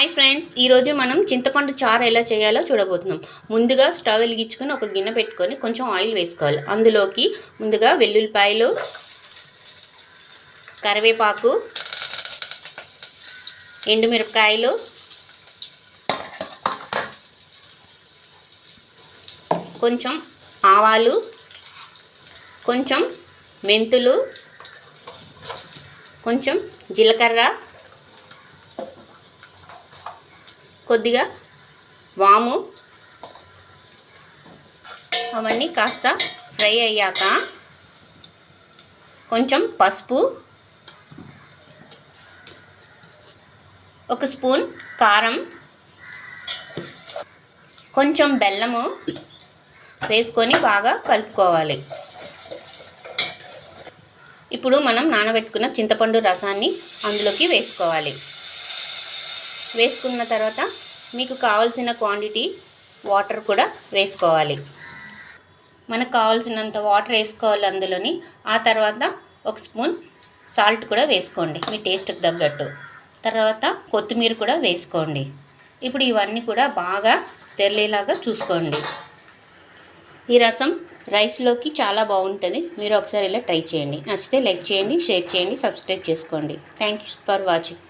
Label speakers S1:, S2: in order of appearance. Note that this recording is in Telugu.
S1: హాయ్ ఫ్రెండ్స్, ఈరోజు మనం చింతపండు చారు ఎలా చేయాలో చూడబోతున్నాం. ముందుగా స్టవ్ వెలిగించుకొని ఒక గిన్నె పెట్టుకొని కొంచెం ఆయిల్ వేసుకోవాలి. అందులోకి ముందుగా వెల్లుల్లిపాయలు, కరివేపాకు, ఎండుమిరపకాయలు, కొంచెం ఆవాలు, కొంచెం మెంతులు, కొంచెం జీలకర్ర, కొద్దిగా వాము, అవన్నీ కాస్త ఫ్రై అయ్యాక కొంచెం పసుపు, ఒక స్పూన్ కారం, కొంచెం బెల్లము వేసుకొని బాగా కలుపుకోవాలి. ఇప్పుడు మనం నానబెట్టుకున్న చింతపండు రసాన్ని అందులోకి వేసుకోవాలి. వేసుకున్న తర్వాత మీకు కావాల్సిన క్వాంటిటీ వాటర్ కూడా వేసుకోవాలి. మనకు కావాల్సినంత వాటర్ వేసుకోవాలి అందులోని. ఆ తర్వాత ఒక స్పూన్ సాల్ట్ కూడా వేసుకోండి మీ టేస్ట్కి తగ్గట్టు. తర్వాత కొత్తిమీర కూడా వేసుకోండి. ఇప్పుడు ఇవన్నీ కూడా బాగా తెరలేలాగా చూసుకోండి. ఈ రసం రైస్లోకి చాలా బాగుంటుంది. మీరు ఒకసారి ఇలా ట్రై చేయండి. నచ్చితే లైక్ చేయండి, షేర్ చేయండి, సబ్స్క్రైబ్ చేసుకోండి. Thanks for watching.